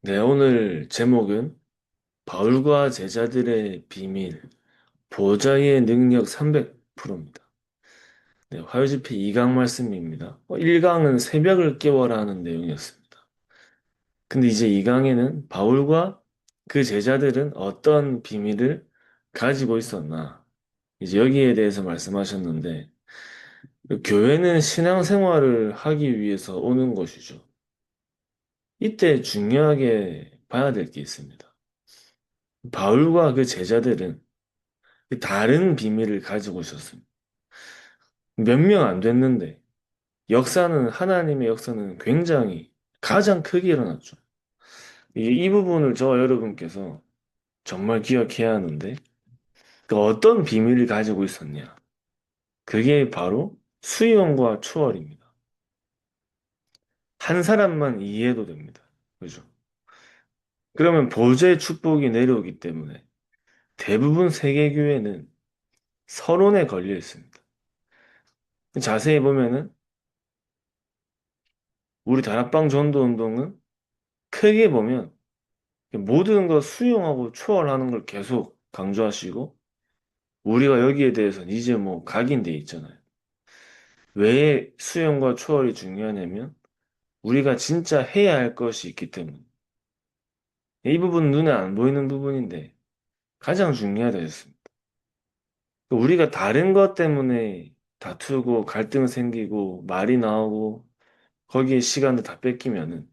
네, 오늘 제목은 바울과 제자들의 비밀, 보좌의 능력 300%입니다. 네, 화요집회 2강 말씀입니다. 1강은 새벽을 깨워라 하는 내용이었습니다. 근데 이제 2강에는 바울과 그 제자들은 어떤 비밀을 가지고 있었나, 이제 여기에 대해서 말씀하셨는데, 교회는 신앙생활을 하기 위해서 오는 것이죠. 이때 중요하게 봐야 될 게 있습니다. 바울과 그 제자들은 그 다른 비밀을 가지고 있었습니다. 몇 명 안 됐는데 하나님의 역사는 굉장히 가장 크게 일어났죠. 이 부분을 저와 여러분께서 정말 기억해야 하는데 그 어떤 비밀을 가지고 있었냐? 그게 바로 수용과 초월입니다. 한 사람만 이해해도 됩니다. 그죠? 그러면 보좌의 축복이 내려오기 때문에 대부분 세계교회는 서론에 걸려 있습니다. 자세히 보면은 우리 다락방 전도 운동은 크게 보면 모든 걸 수용하고 초월하는 걸 계속 강조하시고 우리가 여기에 대해서는 이제 뭐 각인돼 있잖아요. 왜 수용과 초월이 중요하냐면 우리가 진짜 해야 할 것이 있기 때문에 이 부분은 눈에 안 보이는 부분인데 가장 중요하다 했습니다. 우리가 다른 것 때문에 다투고 갈등 생기고 말이 나오고 거기에 시간을 다 뺏기면은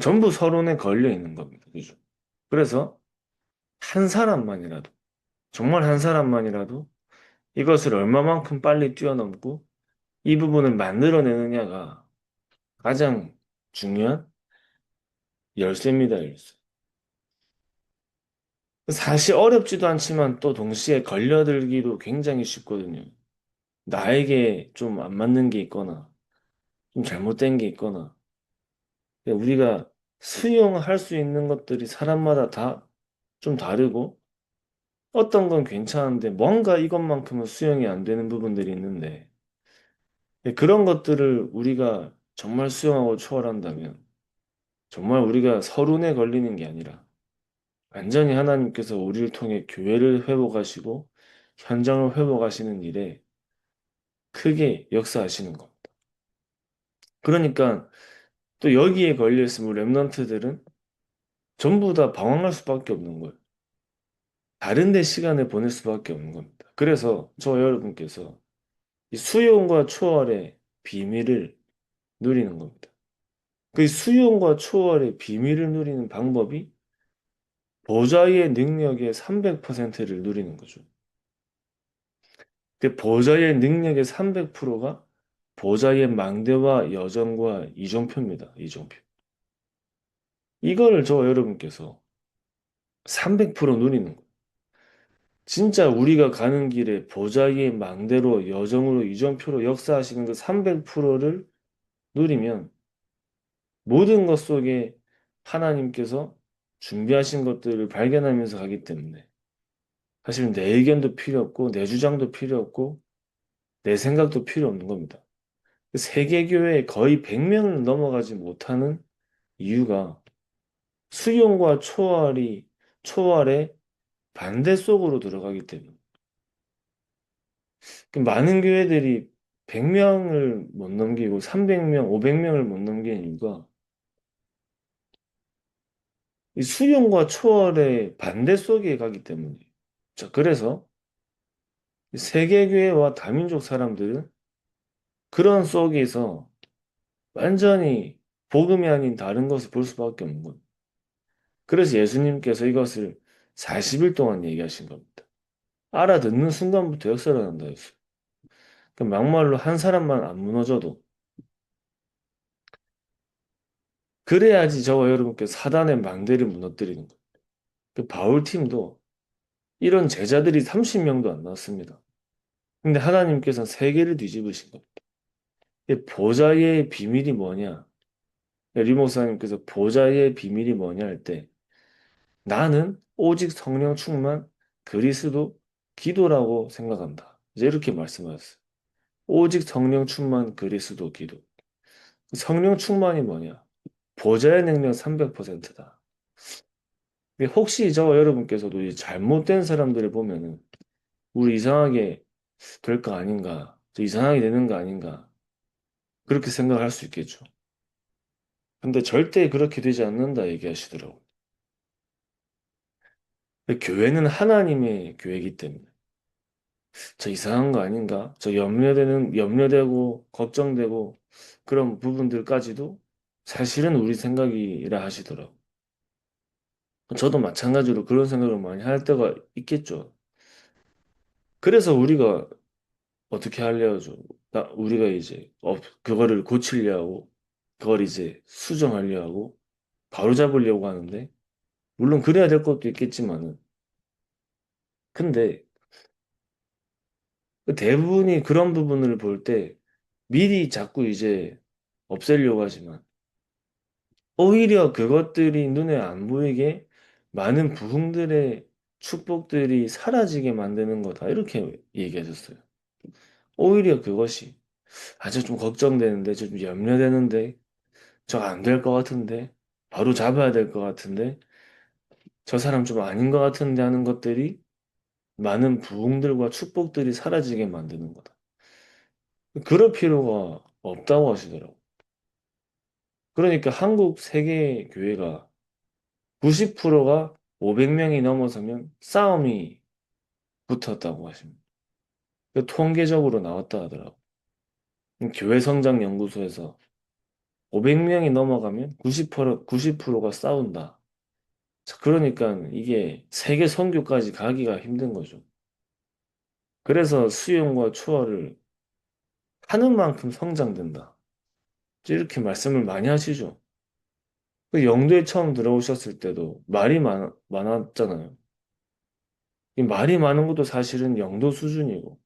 전부 서론에 걸려 있는 겁니다. 그죠? 그래서 한 사람만이라도 정말 한 사람만이라도 이것을 얼마만큼 빨리 뛰어넘고 이 부분을 만들어내느냐가 가장 중요한 열쇠입니다, 열쇠. 사실 어렵지도 않지만 또 동시에 걸려들기도 굉장히 쉽거든요. 나에게 좀 안 맞는 게 있거나 좀 잘못된 게 있거나 우리가 수용할 수 있는 것들이 사람마다 다 좀 다르고 어떤 건 괜찮은데 뭔가 이것만큼은 수용이 안 되는 부분들이 있는데 그런 것들을 우리가 정말 수용하고 초월한다면 정말 우리가 서론에 걸리는 게 아니라 완전히 하나님께서 우리를 통해 교회를 회복하시고 현장을 회복하시는 일에 크게 역사하시는 겁니다. 그러니까 또 여기에 걸려있으면 랩런트들은 전부 다 방황할 수밖에 없는 거예요. 다른 데 시간을 보낼 수밖에 없는 겁니다. 그래서 저 여러분께서 이 수용과 초월의 비밀을 누리는 겁니다. 그 수용과 초월의 비밀을 누리는 방법이 보좌의 능력의 300%를 누리는 거죠. 그 보좌의 능력의 300%가 보좌의 망대와 여정과 이정표입니다. 이정표. 이걸 저 여러분께서 300% 누리는 거예요. 진짜 우리가 가는 길에 보좌의 망대로 여정으로 이정표로 역사하시는 그 300%를 누리면 모든 것 속에 하나님께서 준비하신 것들을 발견하면서 가기 때문에 사실 내 의견도 필요 없고 내 주장도 필요 없고 내 생각도 필요 없는 겁니다. 세계교회에 거의 100명을 넘어가지 못하는 이유가 수용과 초월의 반대 속으로 들어가기 때문에. 많은 교회들이 100명을 못 넘기고 300명, 500명을 못 넘기는 이유가 이 수용과 초월의 반대 속에 가기 때문이에요. 자, 그래서 세계교회와 다민족 사람들은 그런 속에서 완전히 복음이 아닌 다른 것을 볼 수밖에 없는 거예요. 그래서 예수님께서 이것을 40일 동안 얘기하신 겁니다. 알아듣는 순간부터 역사가 난다 했어요. 막말로 한 사람만 안 무너져도 그래야지 저와 여러분께 사단의 망대를 무너뜨리는 거예요. 그 바울 팀도 이런 제자들이 30명도 안 나왔습니다. 근데 하나님께서는 세계를 뒤집으신 겁니다. 이 보좌의 비밀이 뭐냐? 리 목사님께서 보좌의 비밀이 뭐냐 할 때 나는 오직 성령 충만 그리스도 기도라고 생각한다. 이제 이렇게 말씀하셨어요. 오직 성령 충만 그리스도 기도. 성령 충만이 뭐냐? 보좌의 능력 300%다. 혹시 저 여러분께서도 이 잘못된 사람들을 보면은 우리 이상하게 될 거 아닌가, 저 이상하게 되는 거 아닌가, 그렇게 생각할 수 있겠죠. 근데 절대 그렇게 되지 않는다 얘기하시더라고요. 교회는 하나님의 교회이기 때문에 저 이상한 거 아닌가, 저 염려되고 걱정되고 그런 부분들까지도 사실은 우리 생각이라 하시더라고요. 저도 마찬가지로 그런 생각을 많이 할 때가 있겠죠. 그래서 우리가 어떻게 하려죠? 우리가 이제 그거를 고치려 하고 그걸 이제 수정하려 하고 바로잡으려고 하는데 물론 그래야 될 것도 있겠지만은 근데 그 대부분이 그런 부분을 볼 때 미리 자꾸 이제 없애려고 하지만 오히려 그것들이 눈에 안 보이게 많은 부흥들의 축복들이 사라지게 만드는 거다 이렇게 얘기하셨어요. 오히려 그것이 아주 좀 걱정되는데 좀 염려되는데 저 안 될 것 같은데 바로 잡아야 될 것 같은데 저 사람 좀 아닌 것 같은데 하는 것들이 많은 부흥들과 축복들이 사라지게 만드는 거다. 그럴 필요가 없다고 하시더라고. 그러니까 한국 세계 교회가 90%가 500명이 넘어서면 싸움이 붙었다고 하십니다. 그 통계적으로 나왔다 하더라고. 교회 성장 연구소에서 500명이 넘어가면 90%가 싸운다. 자, 그러니까 이게 세계 선교까지 가기가 힘든 거죠. 그래서 수용과 초월을 하는 만큼 성장된다. 이렇게 말씀을 많이 하시죠. 그 영도에 처음 들어오셨을 때도 말이 많았잖아요. 이 말이 많은 것도 사실은 영도 수준이고,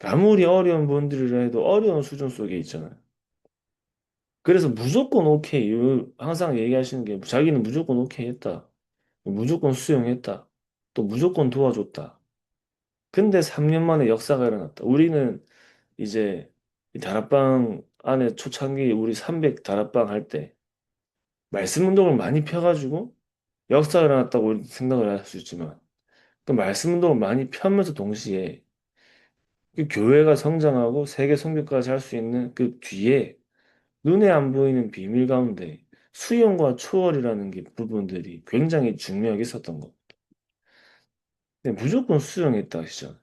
아무리 어려운 분들이라 해도 어려운 수준 속에 있잖아요. 그래서 무조건 오케이. 항상 얘기하시는 게 자기는 무조건 오케이 했다. 무조건 수용했다. 또 무조건 도와줬다. 근데 3년 만에 역사가 일어났다. 우리는 이제 이 다락방 안에 초창기 우리 300 다락방 할 때 말씀 운동을 많이 펴가지고 역사가 일어났다고 생각을 할 수 있지만 그 말씀 운동을 많이 펴면서 동시에 그 교회가 성장하고 세계 선교까지 할 수 있는 그 뒤에 눈에 안 보이는 비밀 가운데 수용과 초월이라는 게 부분들이 굉장히 중요하게 있었던 거. 근데 무조건 수용했다 하시잖아요.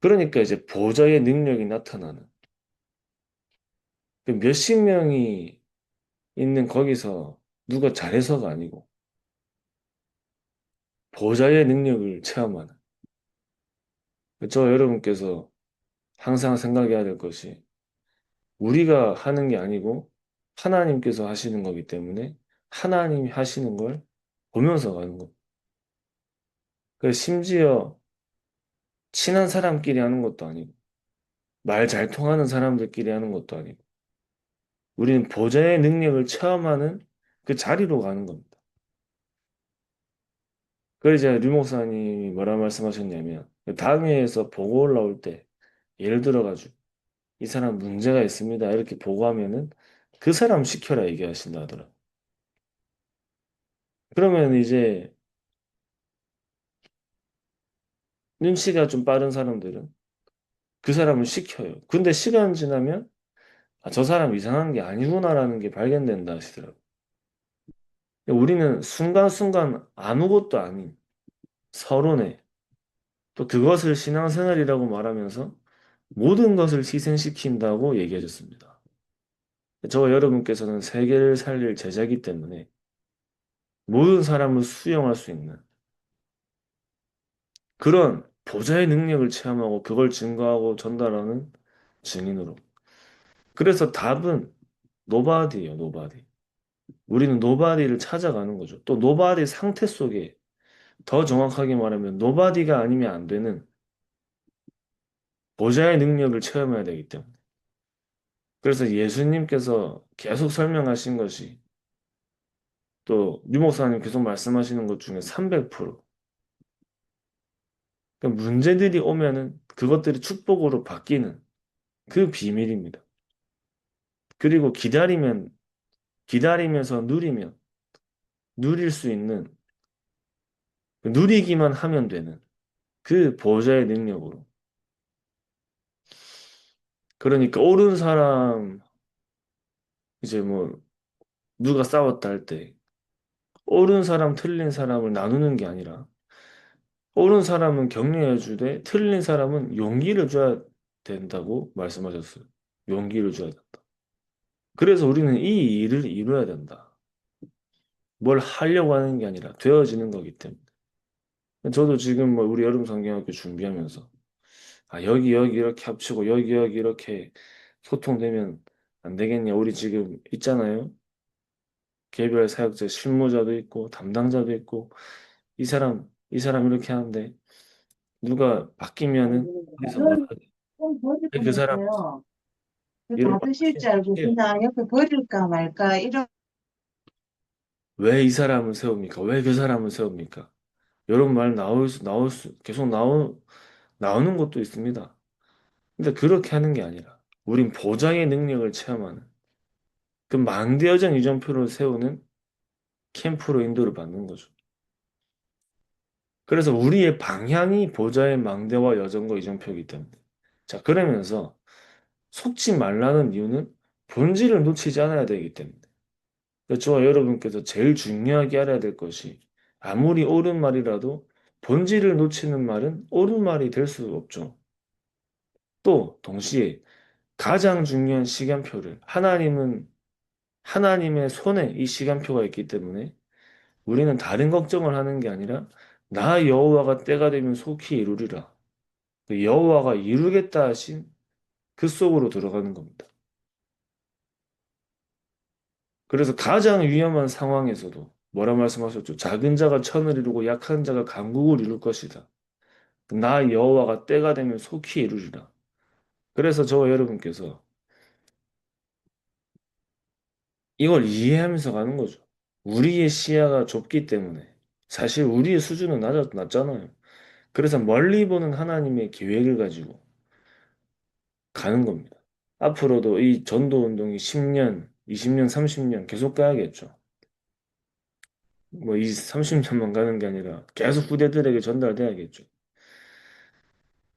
그러니까 이제 보좌의 능력이 나타나는 그 몇십 명이 있는 거기서 누가 잘해서가 아니고 보좌의 능력을 체험하는. 저 여러분께서 항상 생각해야 될 것이 우리가 하는 게 아니고 하나님께서 하시는 거기 때문에 하나님이 하시는 걸 보면서 가는 것. 그래서 심지어 친한 사람끼리 하는 것도 아니고 말 잘 통하는 사람들끼리 하는 것도 아니고 우리는 보좌의 능력을 체험하는 그 자리로 가는 겁니다. 그래서 이제 류 목사님이 뭐라 말씀하셨냐면 당회에서 보고 올라올 때 예를 들어가지고 이 사람 문제가 있습니다. 이렇게 보고하면은 그 사람 시켜라 얘기하신다 하더라고요. 그러면 이제 눈치가 좀 빠른 사람들은 그 사람을 시켜요. 근데 시간 지나면 아, 저 사람 이상한 게 아니구나라는 게 발견된다 하시더라고요. 우리는 순간순간 아무것도 아닌 서론에 또 그것을 신앙생활이라고 말하면서 모든 것을 희생시킨다고 얘기해 줬습니다. 저와 여러분께서는 세계를 살릴 제자이기 때문에 모든 사람을 수용할 수 있는 그런 보좌의 능력을 체험하고 그걸 증거하고 전달하는 증인으로. 그래서 답은 노바디예요, 노바디. 우리는 노바디를 찾아가는 거죠. 또 노바디 상태 속에 더 정확하게 말하면 노바디가 아니면 안 되는 보좌의 능력을 체험해야 되기 때문에. 그래서 예수님께서 계속 설명하신 것이 또 유목사님 계속 말씀하시는 것 중에 300%. 그러니까 문제들이 오면은 그것들이 축복으로 바뀌는 그 비밀입니다. 그리고 기다리면서 누릴 수 있는, 누리기만 하면 되는 그 보좌의 능력으로. 그러니까 옳은 사람, 이제 뭐, 누가 싸웠다 할 때, 옳은 사람, 틀린 사람을 나누는 게 아니라, 옳은 사람은 격려해 주되, 틀린 사람은 용기를 줘야 된다고 말씀하셨어요. 용기를 줘야 된다. 그래서 우리는 이 일을 이루어야 된다. 뭘 하려고 하는 게 아니라 되어지는 거기 때문에. 저도 지금 뭐 우리 여름 성경학교 준비하면서 아, 여기 이렇게 합치고 여기 이렇게 소통되면 안 되겠냐. 우리 지금 있잖아요. 개별 사역자 실무자도 있고 담당자도 있고 이 사람 이렇게 하는데 누가 바뀌면은 어디서 뭘 좀 하게. 버릴 그 사람 뻔했어요. 그 이런 다 거 드실 하시면 줄 알고 어떡해요? 그냥 옆에 버릴까 말까 이런. 왜 이 사람을 세웁니까? 왜 그 사람을 세웁니까? 이런 말 계속 나오는 것도 있습니다. 근데 그렇게 하는 게 아니라 우린 보장의 능력을 체험하는 그 망대여정 이정표를 세우는 캠프로 인도를 받는 거죠. 그래서 우리의 방향이 보좌의 망대와 여정과 이정표이기 때문에. 자, 그러면서 속지 말라는 이유는 본질을 놓치지 않아야 되기 때문에. 그래서 저와 여러분께서 제일 중요하게 알아야 될 것이 아무리 옳은 말이라도 본질을 놓치는 말은 옳은 말이 될 수 없죠. 또 동시에 가장 중요한 시간표를 하나님의 손에 이 시간표가 있기 때문에 우리는 다른 걱정을 하는 게 아니라 나 여호와가 때가 되면 속히 이루리라. 그 여호와가 이루겠다 하신 그 속으로 들어가는 겁니다. 그래서 가장 위험한 상황에서도 뭐라 말씀하셨죠? 작은 자가 천을 이루고 약한 자가 강국을 이룰 것이다. 나 여호와가 때가 되면 속히 이루리라. 그래서 저와 여러분께서 이걸 이해하면서 가는 거죠. 우리의 시야가 좁기 때문에 사실 우리의 수준은 낮잖아요. 그래서 멀리 보는 하나님의 계획을 가지고 가는 겁니다. 앞으로도 이 전도 운동이 10년, 20년, 30년 계속 가야겠죠. 뭐 이 30년만 가는 게 아니라 계속 후대들에게 전달돼야겠죠.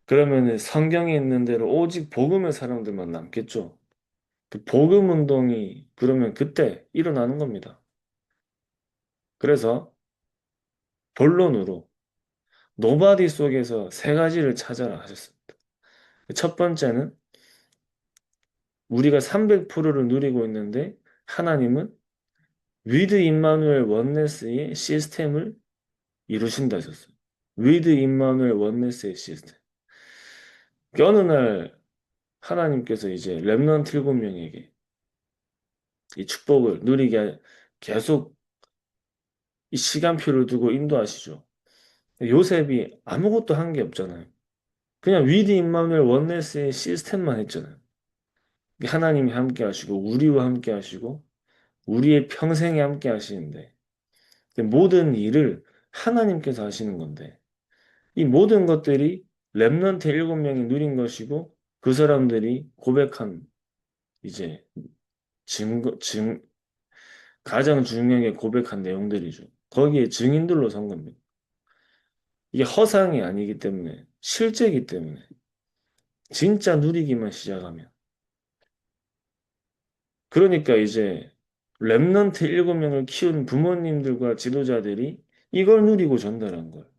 그러면은 성경에 있는 대로 오직 복음의 사람들만 남겠죠. 그 복음 운동이 그러면 그때 일어나는 겁니다. 그래서 본론으로 노바디 속에서 세 가지를 찾아라 하셨습니다. 첫 번째는 우리가 300%를 누리고 있는데 하나님은 위드 임마누엘 원네스의 시스템을 이루신다 하셨어요. 위드 임마누엘 원네스의 시스템. 어느 날 하나님께서 이제 렘넌트 7명에게 이 축복을 누리게 계속 이 시간표를 두고 인도하시죠. 요셉이 아무것도 한 게 없잖아요. 그냥 위드 임마누엘 원네스의 시스템만 했잖아요. 하나님이 함께 하시고 우리와 함께 하시고 우리의 평생에 함께 하시는데 모든 일을 하나님께서 하시는 건데 이 모든 것들이 렘넌트 7명이 누린 것이고 그 사람들이 고백한 이제 증거, 가장 중요하게 고백한 내용들이죠. 거기에 증인들로 선 겁니다. 이게 허상이 아니기 때문에 실제이기 때문에 진짜 누리기만 시작하면 그러니까 이제 렘넌트 7명을 키운 부모님들과 지도자들이 이걸 누리고 전달한 거예요.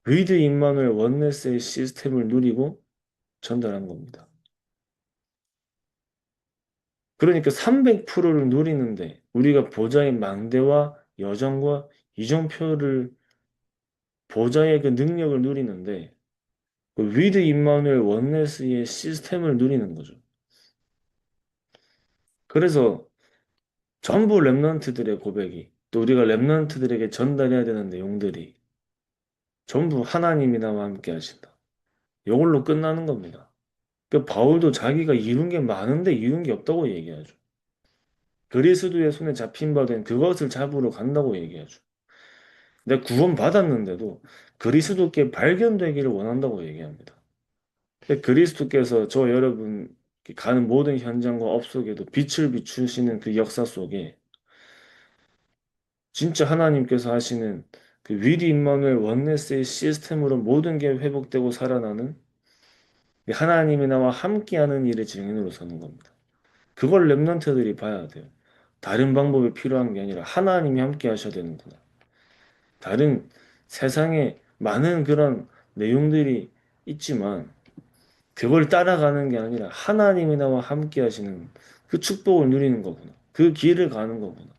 위드 임마누엘 원네스의 시스템을 누리고 전달한 겁니다. 그러니까 300%를 누리는데 우리가 보좌의 망대와 여정과 이정표를 보좌의 그 능력을 누리는데 그 위드 임마누엘 원네스의 시스템을 누리는 거죠. 그래서 전부 렘넌트들의 고백이 또 우리가 렘넌트들에게 전달해야 되는 내용들이 전부 하나님이 나와 함께 하신다. 이걸로 끝나는 겁니다. 그 바울도 자기가 이룬 게 많은데 이룬 게 없다고 얘기하죠. 그리스도의 손에 잡힌 바 된 그것을 잡으러 간다고 얘기하죠. 내가 구원 받았는데도 그리스도께 발견되기를 원한다고 얘기합니다. 근데 그리스도께서 저 여러분 가는 모든 현장과 업 속에도 빛을 비추시는 그 역사 속에 진짜 하나님께서 하시는 그 위리 임마누엘 원네스의 시스템으로 모든 게 회복되고 살아나는 하나님이 나와 함께하는 일의 증인으로 서는 겁니다. 그걸 랩런트들이 봐야 돼요. 다른 방법이 필요한 게 아니라 하나님이 함께 하셔야 되는구나. 다른 세상에 많은 그런 내용들이 있지만 그걸 따라가는 게 아니라 하나님이 나와 함께 하시는 그 축복을 누리는 거구나. 그 길을 가는 거구나.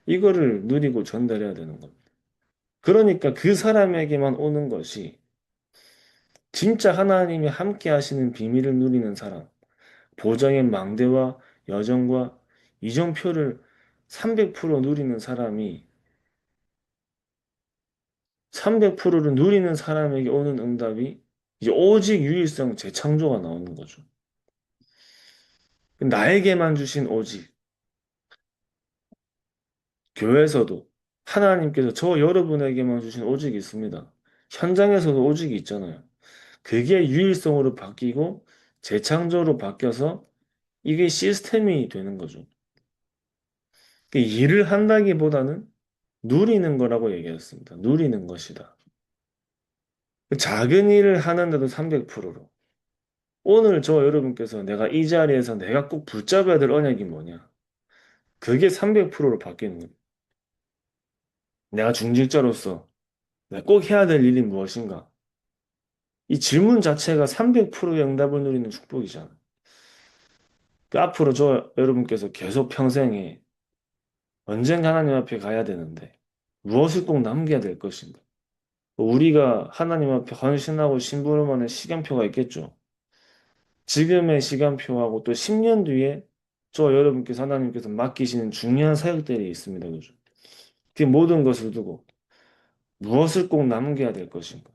이거를 누리고 전달해야 되는 겁니다. 그러니까 그 사람에게만 오는 것이 진짜 하나님이 함께 하시는 비밀을 누리는 사람, 보장의 망대와 여정과 이정표를 300% 누리는 사람이 300%를 누리는 사람에게 오는 응답이 이제 오직 유일성 재창조가 나오는 거죠. 나에게만 주신 오직 교회에서도 하나님께서 저 여러분에게만 주신 오직이 있습니다. 현장에서도 오직이 있잖아요. 그게 유일성으로 바뀌고 재창조로 바뀌어서 이게 시스템이 되는 거죠. 그 일을 한다기보다는 누리는 거라고 얘기했습니다. 누리는 것이다. 그 작은 일을 하는데도 300%로. 오늘 저 여러분께서 내가 이 자리에서 내가 꼭 붙잡아야 될 언약이 뭐냐? 그게 300%로 바뀌는 거예요. 내가 중직자로서 내가 꼭 해야 될 일이 무엇인가? 이 질문 자체가 300%의 응답을 누리는 축복이잖아. 그 앞으로 저 여러분께서 계속 평생에 언젠가 하나님 앞에 가야 되는데 무엇을 꼭 남겨야 될 것인가? 우리가 하나님 앞에 헌신하고 심부름하는 시간표가 있겠죠. 지금의 시간표하고 또 10년 뒤에 저 여러분께서 하나님께서 맡기시는 중요한 사역들이 있습니다. 그죠? 그 모든 것을 두고 무엇을 꼭 남겨야 될 것인가?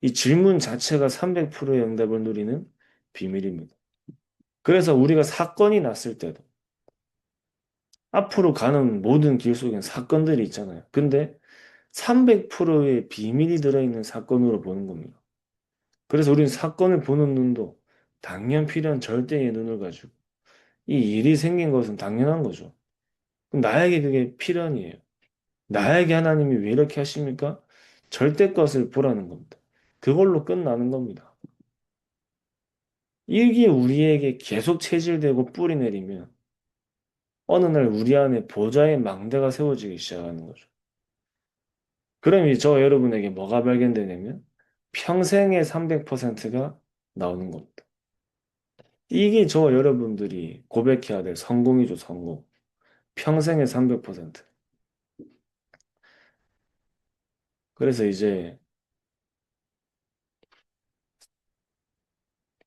이 질문 자체가 300%의 응답을 누리는 비밀입니다. 그래서 우리가 사건이 났을 때도 앞으로 가는 모든 길 속엔 사건들이 있잖아요. 근데 300%의 비밀이 들어있는 사건으로 보는 겁니다. 그래서 우리는 사건을 보는 눈도 당연 필요한 절대의 눈을 가지고 이 일이 생긴 것은 당연한 거죠. 그럼 나에게 그게 필연이에요. 나에게 하나님이 왜 이렇게 하십니까? 절대 것을 보라는 겁니다. 그걸로 끝나는 겁니다. 이게 우리에게 계속 체질되고 뿌리 내리면 어느 날 우리 안에 보좌의 망대가 세워지기 시작하는 거죠. 그럼 이제 저 여러분에게 뭐가 발견되냐면 평생의 300%가 나오는 겁니다. 이게 저 여러분들이 고백해야 될 성공이죠, 성공. 평생의 300%. 그래서 이제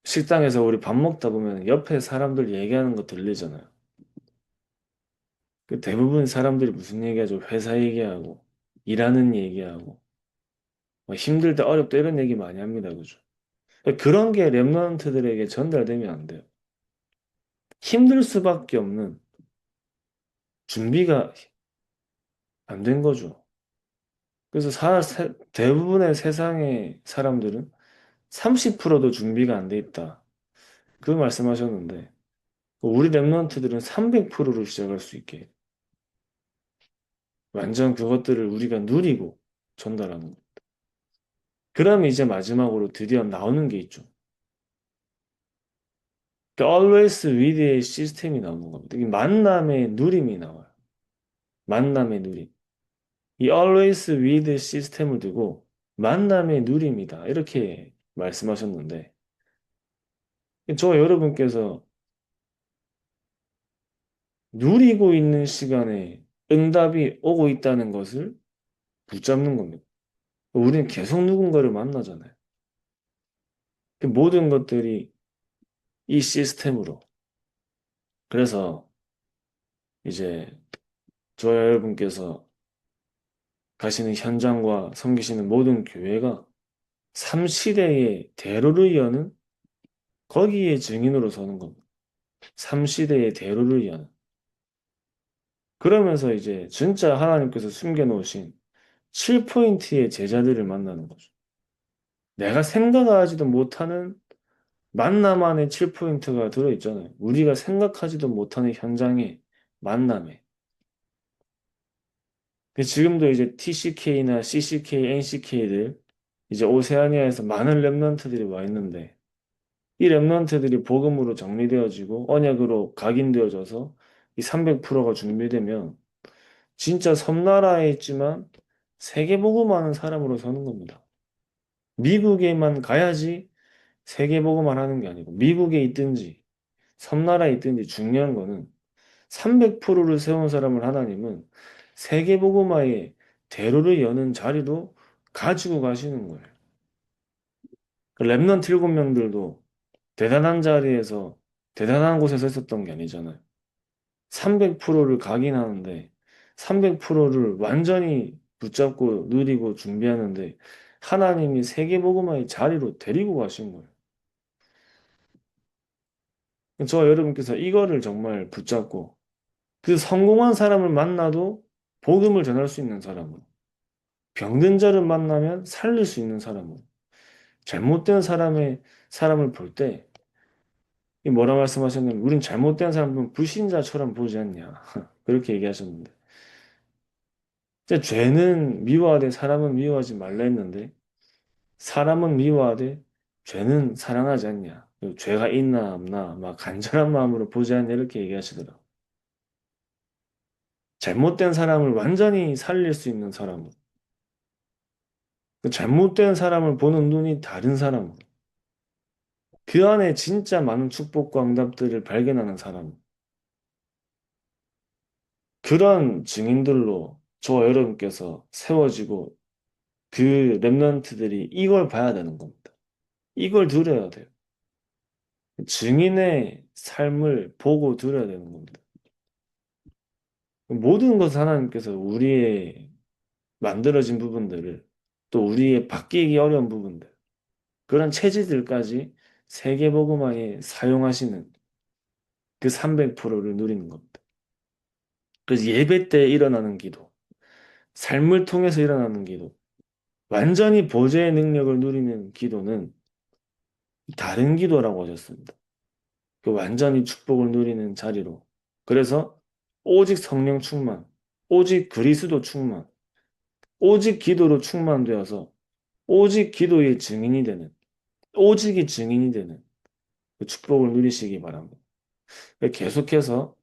식당에서 우리 밥 먹다 보면 옆에 사람들 얘기하는 거 들리잖아요. 그 대부분 사람들이 무슨 얘기하죠? 회사 얘기하고, 일하는 얘기하고, 뭐 힘들 때 어렵다 이런 얘기 많이 합니다. 그죠? 그런 게 랩런트들에게 전달되면 안 돼요. 힘들 수밖에 없는 준비가 안 된 거죠. 그래서 대부분의 세상의 사람들은 30%도 준비가 안 돼 있다. 그 말씀하셨는데, 우리 랩런트들은 300%로 시작할 수 있게 완전 그것들을 우리가 누리고 전달하는 거. 그럼 이제 마지막으로 드디어 나오는 게 있죠. 그 Always with의 시스템이 나오는 겁니다. 이 만남의 누림이 나와요. 만남의 누림. 이 Always with 시스템을 두고 만남의 누림이다. 이렇게 말씀하셨는데, 저 여러분께서 누리고 있는 시간에 응답이 오고 있다는 것을 붙잡는 겁니다. 우리는 계속 누군가를 만나잖아요. 그 모든 것들이 이 시스템으로. 그래서 이제 저 여러분께서 가시는 현장과 섬기시는 모든 교회가 3시대의 대로를 여는 거기에 증인으로 서는 겁니다. 3시대의 대로를 여는. 그러면서 이제 진짜 하나님께서 숨겨놓으신 7포인트의 제자들을 만나는 거죠. 내가 생각하지도 못하는 만남 안에 7포인트가 들어있잖아요. 우리가 생각하지도 못하는 현장에 만남에. 지금도 이제 TCK나 CCK, NCK들 이제 오세아니아에서 많은 랩런트들이 와 있는데 이 랩런트들이 복음으로 정리되어지고 언약으로 각인되어져서 이 300%가 준비되면 진짜 섬나라에 있지만 세계 복음하는 사람으로 서는 겁니다. 미국에만 가야지 세계 복음을 하는 게 아니고 미국에 있든지 섬나라에 있든지 중요한 거는 300%를 세운 사람을 하나님은 세계 복음화의 대로를 여는 자리로 가지고 가시는 거예요. 그 랩넌트 7명들도 대단한 자리에서 대단한 곳에서 있었던 게 아니잖아요. 300%를 각인하는데 300%를 완전히 붙잡고 누리고 준비하는데 하나님이 세계복음화의 자리로 데리고 가신 거예요. 저와 여러분께서 이거를 정말 붙잡고 그 성공한 사람을 만나도 복음을 전할 수 있는 사람으로 병든 자를 만나면 살릴 수 있는 사람으로 잘못된 사람을 볼 때 이 뭐라 말씀하셨냐면 우린 잘못된 사람은 불신자처럼 보지 않냐 그렇게 얘기하셨는데 진짜 죄는 미워하되 사람은 미워하지 말라 했는데 사람은 미워하되 죄는 사랑하지 않냐. 그리고 죄가 있나 없나 막 간절한 마음으로 보지 않냐 이렇게 얘기하시더라고. 잘못된 사람을 완전히 살릴 수 있는 사람은 그 잘못된 사람을 보는 눈이 다른 사람은 그 안에 진짜 많은 축복과 응답들을 발견하는 사람 그런 증인들로 저와 여러분께서 세워지고 그 랩런트들이 이걸 봐야 되는 겁니다. 이걸 들어야 돼요. 증인의 삶을 보고 들어야 되는 겁니다. 모든 것을 하나님께서 우리의 만들어진 부분들을 또 우리의 바뀌기 어려운 부분들 그런 체질들까지 세계복음화에 사용하시는 그 300%를 누리는 겁니다. 그래서 예배 때 일어나는 기도, 삶을 통해서 일어나는 기도, 완전히 보좌의 능력을 누리는 기도는 다른 기도라고 하셨습니다. 그 완전히 축복을 누리는 자리로. 그래서 오직 성령 충만, 오직 그리스도 충만, 오직 기도로 충만되어서 오직 기도의 증인이 되는, 오직이 증인이 되는 그 축복을 누리시기 바랍니다. 계속해서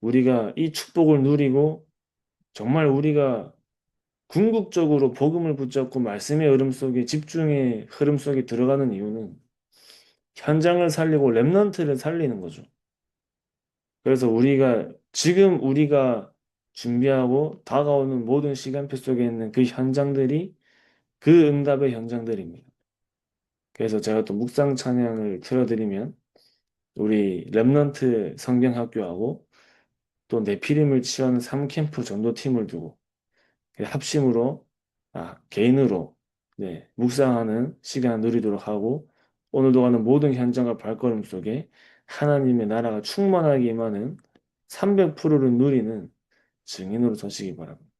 우리가 이 축복을 누리고 정말 우리가 궁극적으로 복음을 붙잡고 말씀의 흐름 속에 집중의 흐름 속에 들어가는 이유는 현장을 살리고 랩넌트를 살리는 거죠. 그래서 지금 우리가 준비하고 다가오는 모든 시간표 속에 있는 그 현장들이 그 응답의 현장들입니다. 그래서 제가 또 묵상 찬양을 틀어드리면 우리 랩넌트 성경학교하고 또 네피림을 치유하는 3캠프 전도팀을 두고 합심으로 개인으로 네, 묵상하는 시간 누리도록 하고 오늘도 가는 모든 현장과 발걸음 속에 하나님의 나라가 충만하게 임하는 300%를 누리는 증인으로 서시기 바랍니다.